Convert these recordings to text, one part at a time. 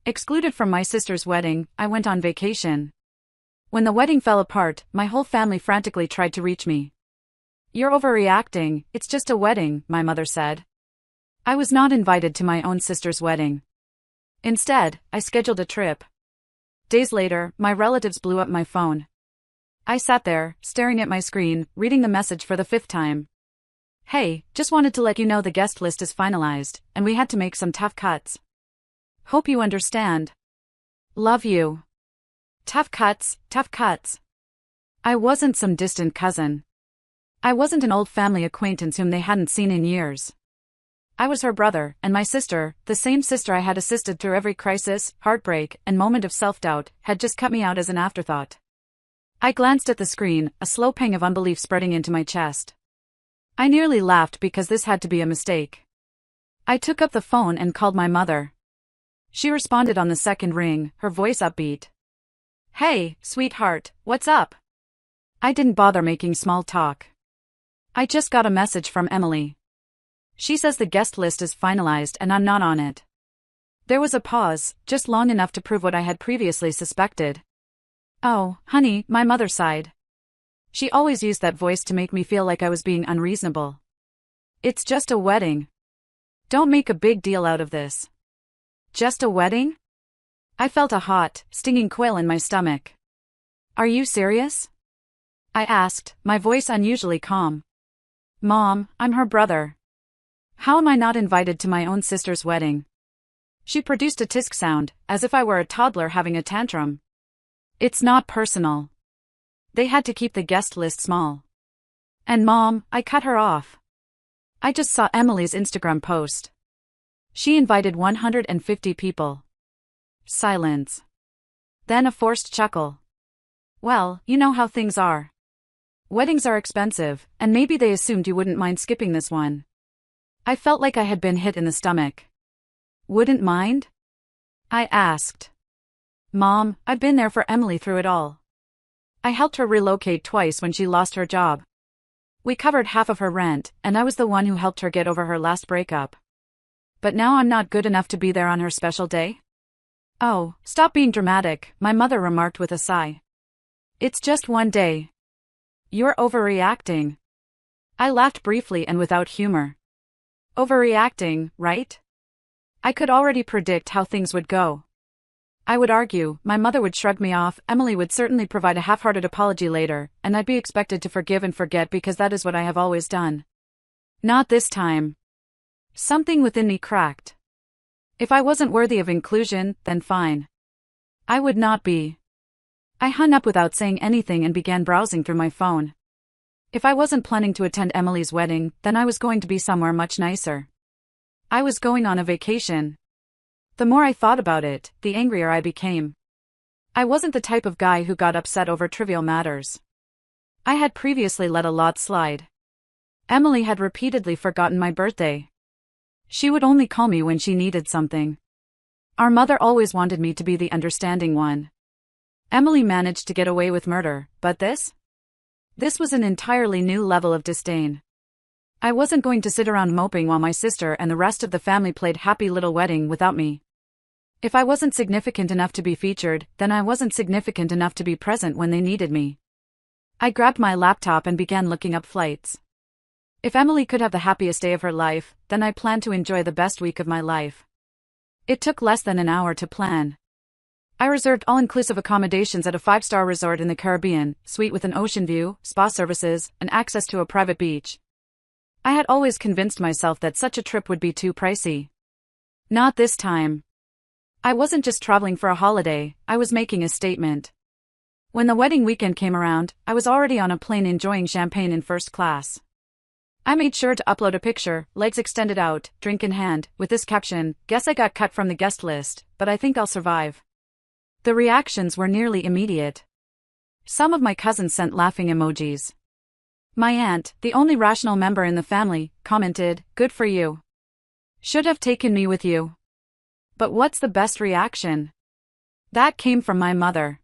Excluded from my sister's wedding, I went on vacation. When the wedding fell apart, my whole family frantically tried to reach me. "You're overreacting, it's just a wedding," my mother said. I was not invited to my own sister's wedding. Instead, I scheduled a trip. Days later, my relatives blew up my phone. I sat there, staring at my screen, reading the message for the 5th time. "Hey, just wanted to let you know the guest list is finalized, and we had to make some tough cuts. Hope you understand. Love you." Tough cuts, tough cuts. I wasn't some distant cousin. I wasn't an old family acquaintance whom they hadn't seen in years. I was her brother, and my sister, the same sister I had assisted through every crisis, heartbreak, and moment of self-doubt, had just cut me out as an afterthought. I glanced at the screen, a slow pang of unbelief spreading into my chest. I nearly laughed because this had to be a mistake. I took up the phone and called my mother. She responded on the second ring, her voice upbeat. "Hey, sweetheart, what's up?" I didn't bother making small talk. "I just got a message from Emily. She says the guest list is finalized and I'm not on it." There was a pause, just long enough to prove what I had previously suspected. "Oh, honey," my mother sighed. She always used that voice to make me feel like I was being unreasonable. "It's just a wedding. Don't make a big deal out of this." Just a wedding? I felt a hot, stinging quail in my stomach. "Are you serious?" I asked, my voice unusually calm. "Mom, I'm her brother. How am I not invited to my own sister's wedding?" She produced a tisk sound, as if I were a toddler having a tantrum. "It's not personal. They had to keep the guest list small." "And Mom," I cut her off. "I just saw Emily's Instagram post. She invited 150 people." Silence. Then a forced chuckle. "Well, you know how things are. Weddings are expensive, and maybe they assumed you wouldn't mind skipping this one." I felt like I had been hit in the stomach. "Wouldn't mind?" I asked. "Mom, I've been there for Emily through it all. I helped her relocate twice when she lost her job. We covered half of her rent, and I was the one who helped her get over her last breakup. But now I'm not good enough to be there on her special day?" "Oh, stop being dramatic," my mother remarked with a sigh. "It's just one day. You're overreacting." I laughed briefly and without humor. Overreacting, right? I could already predict how things would go. I would argue, my mother would shrug me off, Emily would certainly provide a half-hearted apology later, and I'd be expected to forgive and forget because that is what I have always done. Not this time. Something within me cracked. If I wasn't worthy of inclusion, then fine. I would not be. I hung up without saying anything and began browsing through my phone. If I wasn't planning to attend Emily's wedding, then I was going to be somewhere much nicer. I was going on a vacation. The more I thought about it, the angrier I became. I wasn't the type of guy who got upset over trivial matters. I had previously let a lot slide. Emily had repeatedly forgotten my birthday. She would only call me when she needed something. Our mother always wanted me to be the understanding one. Emily managed to get away with murder, but this? This was an entirely new level of disdain. I wasn't going to sit around moping while my sister and the rest of the family played happy little wedding without me. If I wasn't significant enough to be featured, then I wasn't significant enough to be present when they needed me. I grabbed my laptop and began looking up flights. If Emily could have the happiest day of her life, then I planned to enjoy the best week of my life. It took less than an hour to plan. I reserved all-inclusive accommodations at a 5-star resort in the Caribbean, suite with an ocean view, spa services, and access to a private beach. I had always convinced myself that such a trip would be too pricey. Not this time. I wasn't just traveling for a holiday, I was making a statement. When the wedding weekend came around, I was already on a plane enjoying champagne in first class. I made sure to upload a picture, legs extended out, drink in hand, with this caption, "Guess I got cut from the guest list, but I think I'll survive." The reactions were nearly immediate. Some of my cousins sent laughing emojis. My aunt, the only rational member in the family, commented, "Good for you. Should have taken me with you." But what's the best reaction? That came from my mother.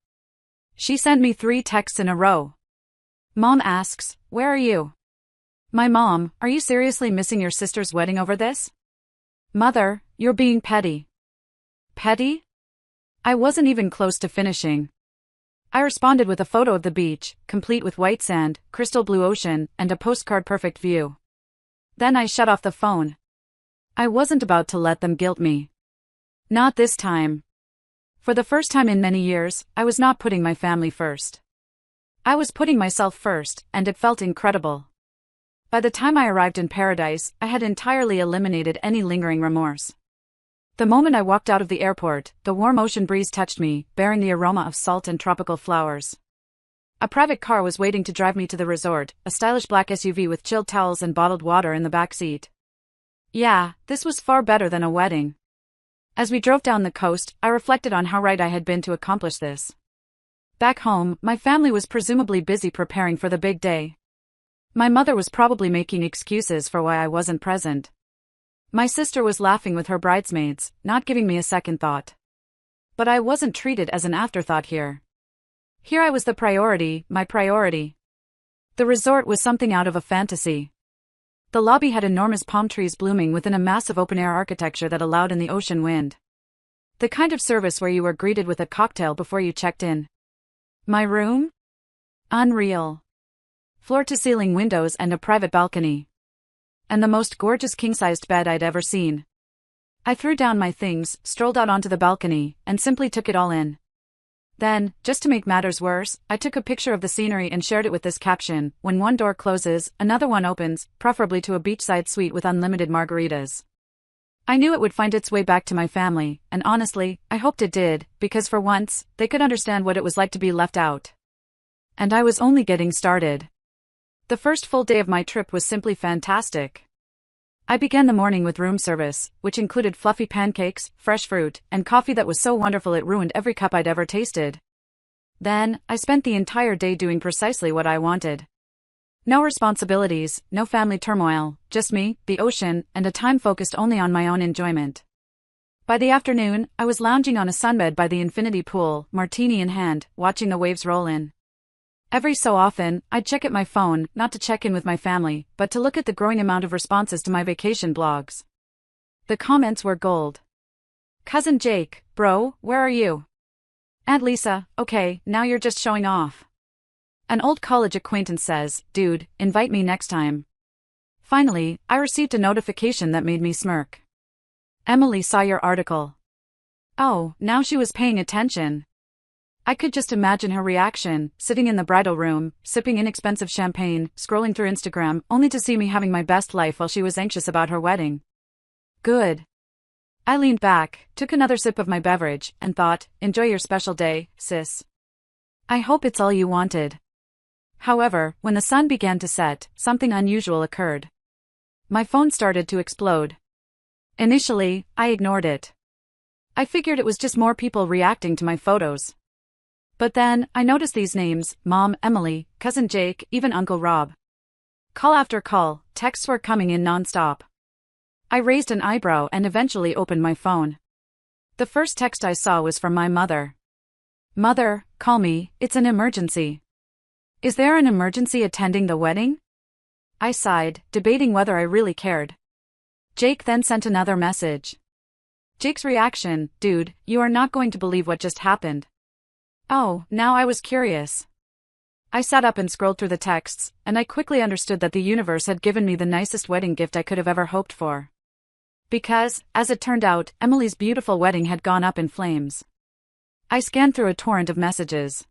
She sent me 3 texts in a row. Mom asks, "Where are you?" My mom, "Are you seriously missing your sister's wedding over this?" Mother, "You're being petty." Petty? I wasn't even close to finishing. I responded with a photo of the beach, complete with white sand, crystal blue ocean, and a postcard perfect view. Then I shut off the phone. I wasn't about to let them guilt me. Not this time. For the first time in many years, I was not putting my family first. I was putting myself first, and it felt incredible. By the time I arrived in paradise, I had entirely eliminated any lingering remorse. The moment I walked out of the airport, the warm ocean breeze touched me, bearing the aroma of salt and tropical flowers. A private car was waiting to drive me to the resort, a stylish black SUV with chilled towels and bottled water in the back seat. Yeah, this was far better than a wedding. As we drove down the coast, I reflected on how right I had been to accomplish this. Back home, my family was presumably busy preparing for the big day. My mother was probably making excuses for why I wasn't present. My sister was laughing with her bridesmaids, not giving me a second thought. But I wasn't treated as an afterthought here. Here I was the priority, my priority. The resort was something out of a fantasy. The lobby had enormous palm trees blooming within a massive open-air architecture that allowed in the ocean wind. The kind of service where you were greeted with a cocktail before you checked in. My room? Unreal. Floor-to-ceiling windows and a private balcony. And the most gorgeous king-sized bed I'd ever seen. I threw down my things, strolled out onto the balcony, and simply took it all in. Then, just to make matters worse, I took a picture of the scenery and shared it with this caption: when one door closes, another one opens, preferably to a beachside suite with unlimited margaritas. I knew it would find its way back to my family, and honestly, I hoped it did, because for once, they could understand what it was like to be left out. And I was only getting started. The first full day of my trip was simply fantastic. I began the morning with room service, which included fluffy pancakes, fresh fruit, and coffee that was so wonderful it ruined every cup I'd ever tasted. Then, I spent the entire day doing precisely what I wanted. No responsibilities, no family turmoil, just me, the ocean, and a time focused only on my own enjoyment. By the afternoon, I was lounging on a sunbed by the infinity pool, martini in hand, watching the waves roll in. Every so often, I'd check at my phone, not to check in with my family, but to look at the growing amount of responses to my vacation blogs. The comments were gold. Cousin Jake, bro, where are you? Aunt Lisa, okay, now you're just showing off. An old college acquaintance says, dude, invite me next time. Finally, I received a notification that made me smirk. Emily saw your article. Oh, now she was paying attention. I could just imagine her reaction, sitting in the bridal room, sipping inexpensive champagne, scrolling through Instagram, only to see me having my best life while she was anxious about her wedding. Good. I leaned back, took another sip of my beverage, and thought, enjoy your special day, sis. I hope it's all you wanted. However, when the sun began to set, something unusual occurred. My phone started to explode. Initially, I ignored it. I figured it was just more people reacting to my photos. But then, I noticed these names: Mom, Emily, Cousin Jake, even Uncle Rob. Call after call, texts were coming in non-stop. I raised an eyebrow and eventually opened my phone. The first text I saw was from my mother. Mother, call me, it's an emergency. Is there an emergency attending the wedding? I sighed, debating whether I really cared. Jake then sent another message. Jake's reaction: dude, you are not going to believe what just happened. Oh, now I was curious. I sat up and scrolled through the texts, and I quickly understood that the universe had given me the nicest wedding gift I could have ever hoped for. Because, as it turned out, Emily's beautiful wedding had gone up in flames. I scanned through a torrent of messages.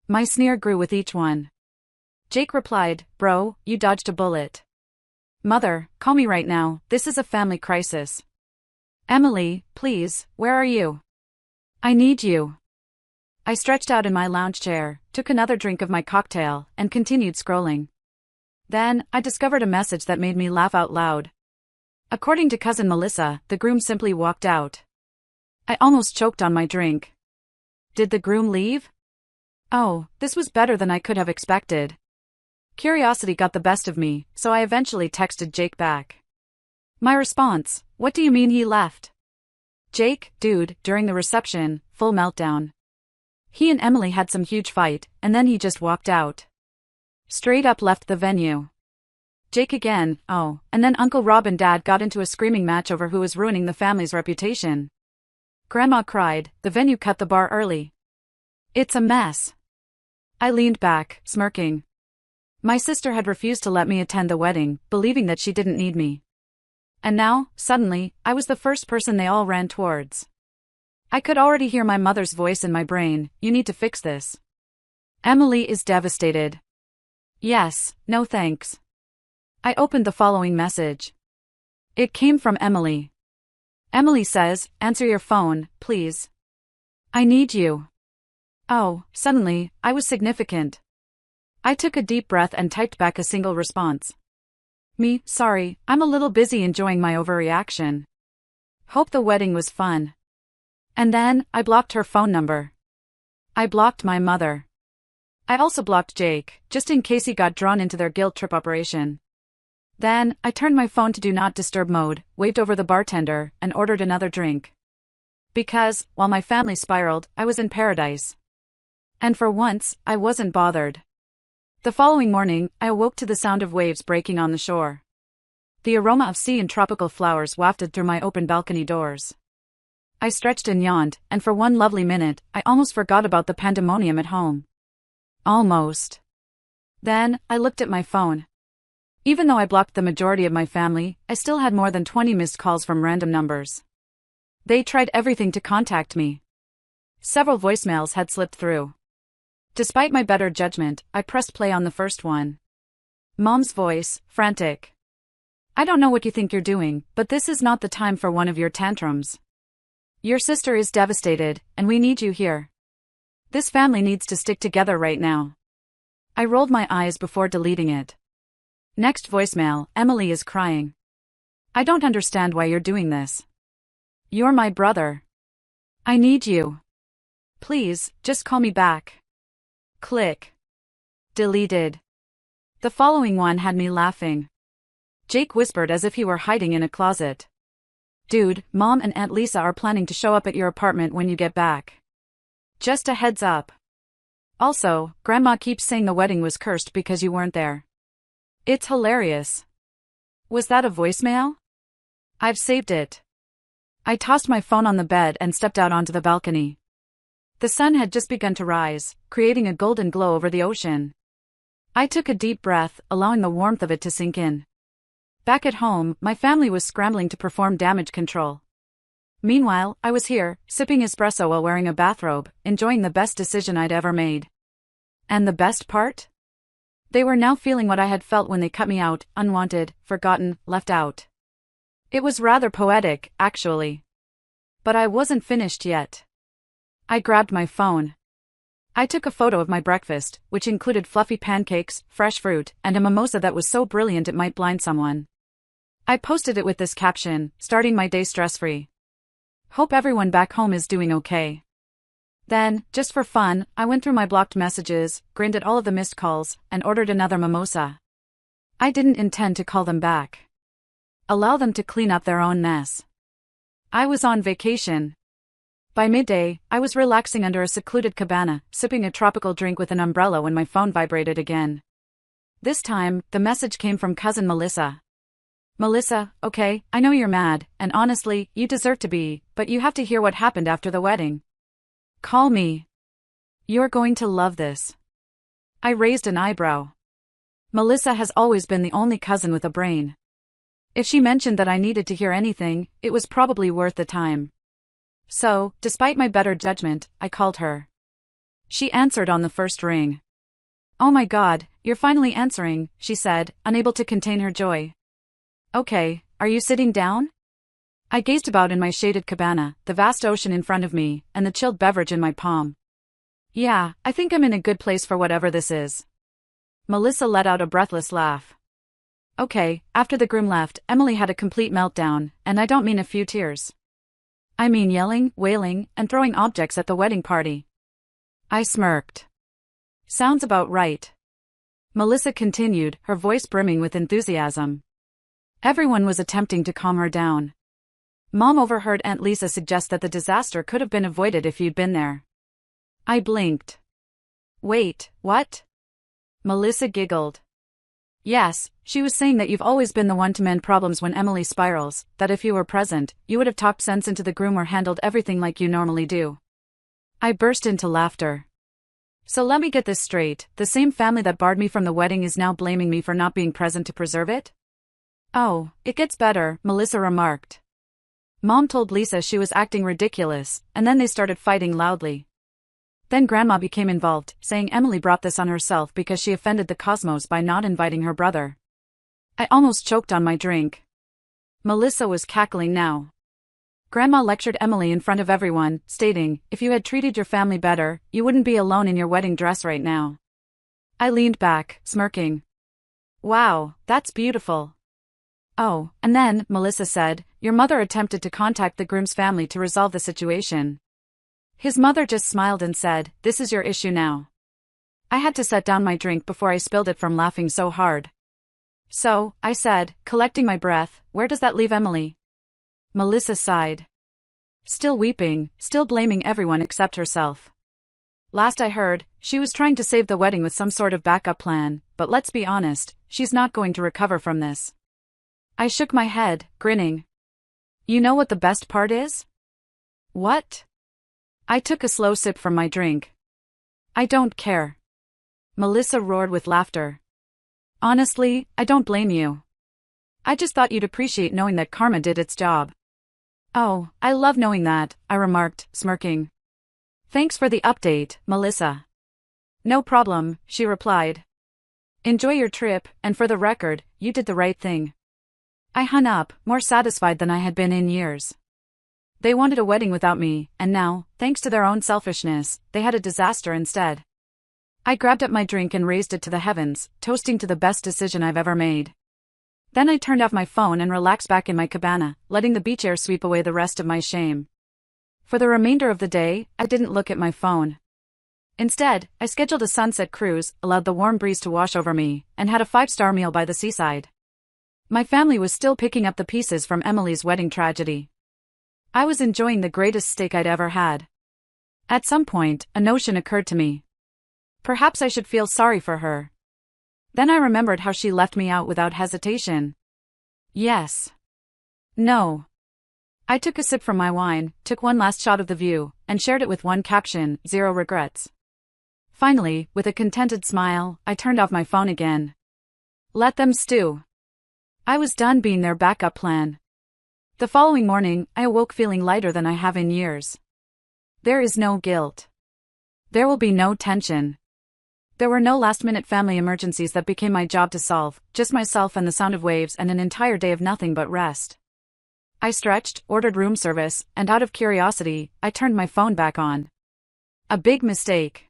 My sneer grew with each one. Jake replied, bro, you dodged a bullet. Mother, call me right now, this is a family crisis. Emily, please, where are you? I need you. I stretched out in my lounge chair, took another drink of my cocktail, and continued scrolling. Then, I discovered a message that made me laugh out loud. According to cousin Melissa, the groom simply walked out. I almost choked on my drink. Did the groom leave? Oh, this was better than I could have expected. Curiosity got the best of me, so I eventually texted Jake back. My response: what do you mean he left? Jake, dude, during the reception, full meltdown. He and Emily had some huge fight, and then he just walked out. Straight up left the venue. Jake again, oh, and then Uncle Rob and Dad got into a screaming match over who was ruining the family's reputation. Grandma cried, the venue cut the bar early. It's a mess. I leaned back, smirking. My sister had refused to let me attend the wedding, believing that she didn't need me. And now, suddenly, I was the first person they all ran towards. I could already hear my mother's voice in my brain, you need to fix this. Emily is devastated. Yes, no thanks. I opened the following message. It came from Emily. Emily says, answer your phone, please. I need you. Oh, suddenly, I was significant. I took a deep breath and typed back a single response. Me, sorry, I'm a little busy enjoying my overreaction. Hope the wedding was fun. And then, I blocked her phone number. I blocked my mother. I also blocked Jake, just in case he got drawn into their guilt trip operation. Then, I turned my phone to do not disturb mode, waved over the bartender, and ordered another drink. Because, while my family spiraled, I was in paradise. And for once, I wasn't bothered. The following morning, I awoke to the sound of waves breaking on the shore. The aroma of sea and tropical flowers wafted through my open balcony doors. I stretched and yawned, and for one lovely minute, I almost forgot about the pandemonium at home. Almost. Then, I looked at my phone. Even though I blocked the majority of my family, I still had more than 20 missed calls from random numbers. They tried everything to contact me. Several voicemails had slipped through. Despite my better judgment, I pressed play on the first one. Mom's voice, frantic. I don't know what you think you're doing, but this is not the time for one of your tantrums. Your sister is devastated, and we need you here. This family needs to stick together right now. I rolled my eyes before deleting it. Next voicemail, Emily is crying. I don't understand why you're doing this. You're my brother. I need you. Please, just call me back. Click. Deleted. The following one had me laughing. Jake whispered as if he were hiding in a closet. Dude, Mom and Aunt Lisa are planning to show up at your apartment when you get back. Just a heads up. Also, Grandma keeps saying the wedding was cursed because you weren't there. It's hilarious. Was that a voicemail? I've saved it. I tossed my phone on the bed and stepped out onto the balcony. The sun had just begun to rise, creating a golden glow over the ocean. I took a deep breath, allowing the warmth of it to sink in. Back at home, my family was scrambling to perform damage control. Meanwhile, I was here, sipping espresso while wearing a bathrobe, enjoying the best decision I'd ever made. And the best part? They were now feeling what I had felt when they cut me out, unwanted, forgotten, left out. It was rather poetic, actually. But I wasn't finished yet. I grabbed my phone. I took a photo of my breakfast, which included fluffy pancakes, fresh fruit, and a mimosa that was so brilliant it might blind someone. I posted it with this caption, starting my day stress-free. Hope everyone back home is doing okay. Then, just for fun, I went through my blocked messages, grinned at all of the missed calls, and ordered another mimosa. I didn't intend to call them back. Allow them to clean up their own mess. I was on vacation. By midday, I was relaxing under a secluded cabana, sipping a tropical drink with an umbrella when my phone vibrated again. This time, the message came from cousin Melissa. Melissa, okay, I know you're mad, and honestly, you deserve to be, but you have to hear what happened after the wedding. Call me. You're going to love this. I raised an eyebrow. Melissa has always been the only cousin with a brain. If she mentioned that I needed to hear anything, it was probably worth the time. So, despite my better judgment, I called her. She answered on the first ring. Oh my God, you're finally answering, she said, unable to contain her joy. Okay, are you sitting down? I gazed about in my shaded cabana, the vast ocean in front of me, and the chilled beverage in my palm. Yeah, I think I'm in a good place for whatever this is. Melissa let out a breathless laugh. Okay, after the groom left, Emily had a complete meltdown, and I don't mean a few tears. I mean yelling, wailing, and throwing objects at the wedding party. I smirked. Sounds about right. Melissa continued, her voice brimming with enthusiasm. Everyone was attempting to calm her down. Mom overheard Aunt Lisa suggest that the disaster could have been avoided if you'd been there. I blinked. Wait, what? Melissa giggled. Yes, she was saying that you've always been the one to mend problems when Emily spirals, that if you were present, you would have talked sense into the groom or handled everything like you normally do. I burst into laughter. So let me get this straight, the same family that barred me from the wedding is now blaming me for not being present to preserve it? Oh, it gets better, Melissa remarked. Mom told Lisa she was acting ridiculous, and then they started fighting loudly. Then Grandma became involved, saying Emily brought this on herself because she offended the cosmos by not inviting her brother. I almost choked on my drink. Melissa was cackling now. Grandma lectured Emily in front of everyone, stating, if you had treated your family better, you wouldn't be alone in your wedding dress right now. I leaned back, smirking. Wow, that's beautiful. Oh, and then, Melissa said, your mother attempted to contact the groom's family to resolve the situation. His mother just smiled and said, this is your issue now. I had to set down my drink before I spilled it from laughing so hard. So, I said, collecting my breath, where does that leave Emily? Melissa sighed. Still weeping, still blaming everyone except herself. Last I heard, she was trying to save the wedding with some sort of backup plan, but let's be honest, she's not going to recover from this. I shook my head, grinning. You know what the best part is? What? I took a slow sip from my drink. I don't care. Melissa roared with laughter. Honestly, I don't blame you. I just thought you'd appreciate knowing that karma did its job. Oh, I love knowing that, I remarked, smirking. Thanks for the update, Melissa. No problem, she replied. Enjoy your trip, and for the record, you did the right thing. I hung up, more satisfied than I had been in years. They wanted a wedding without me, and now, thanks to their own selfishness, they had a disaster instead. I grabbed up my drink and raised it to the heavens, toasting to the best decision I've ever made. Then I turned off my phone and relaxed back in my cabana, letting the beach air sweep away the rest of my shame. For the remainder of the day, I didn't look at my phone. Instead, I scheduled a sunset cruise, allowed the warm breeze to wash over me, and had a 5-star meal by the seaside. My family was still picking up the pieces from Emily's wedding tragedy. I was enjoying the greatest steak I'd ever had. At some point, a notion occurred to me. Perhaps I should feel sorry for her. Then I remembered how she left me out without hesitation. Yes. No. I took a sip from my wine, took one last shot of the view, and shared it with one caption, 0 regrets. Finally, with a contented smile, I turned off my phone again. Let them stew. I was done being their backup plan. The following morning, I awoke feeling lighter than I have in years. There is no guilt. There will be no tension. There were no last-minute family emergencies that became my job to solve, just myself and the sound of waves and an entire day of nothing but rest. I stretched, ordered room service, and out of curiosity, I turned my phone back on. A big mistake.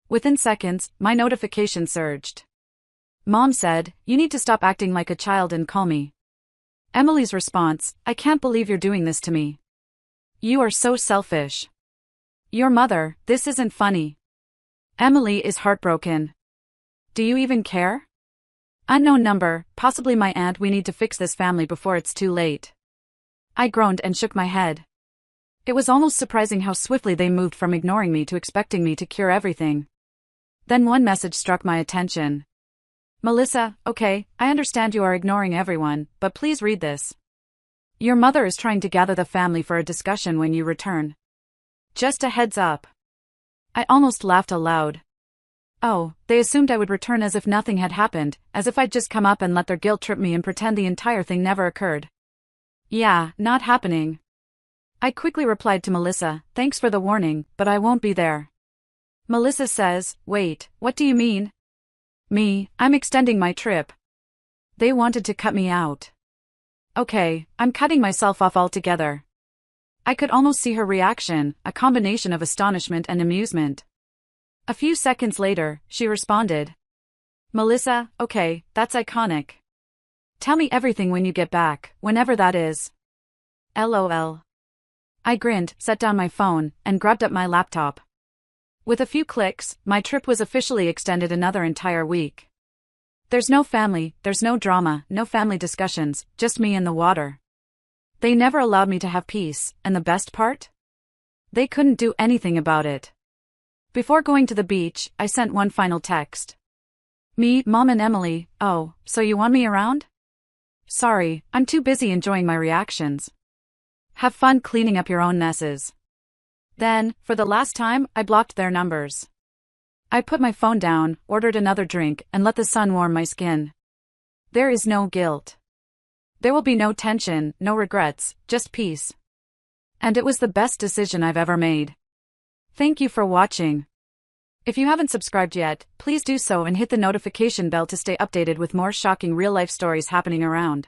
Within seconds, my notification surged. Mom said, you need to stop acting like a child and call me. Emily's response, I can't believe you're doing this to me. You are so selfish. Your mother, this isn't funny. Emily is heartbroken. Do you even care? Unknown number, possibly my aunt. We need to fix this family before it's too late. I groaned and shook my head. It was almost surprising how swiftly they moved from ignoring me to expecting me to cure everything. Then one message struck my attention. Melissa, okay, I understand you are ignoring everyone, but please read this. Your mother is trying to gather the family for a discussion when you return. Just a heads up. I almost laughed aloud. Oh, they assumed I would return as if nothing had happened, as if I'd just come up and let their guilt trip me and pretend the entire thing never occurred. Yeah, not happening. I quickly replied to Melissa, thanks for the warning, but I won't be there. Melissa says, wait, what do you mean? I'm extending my trip. They wanted to cut me out. Okay, I'm cutting myself off altogether. I could almost see her reaction, a combination of astonishment and amusement. A few seconds later, she responded. Melissa, okay, that's iconic. Tell me everything when you get back, whenever that is. LOL. I grinned, set down my phone, and grabbed up my laptop. With a few clicks, my trip was officially extended another entire week. There's no family, there's no drama, no family discussions, just me and the water. They never allowed me to have peace, and the best part? They couldn't do anything about it. Before going to the beach, I sent one final text. Me, Mom and Emily. Oh, so you want me around? Sorry, I'm too busy enjoying my reactions. Have fun cleaning up your own messes. Then, for the last time, I blocked their numbers. I put my phone down, ordered another drink, and let the sun warm my skin. There is no guilt. There will be no tension, no regrets, just peace. And it was the best decision I've ever made. Thank you for watching. If you haven't subscribed yet, please do so and hit the notification bell to stay updated with more shocking real-life stories happening around.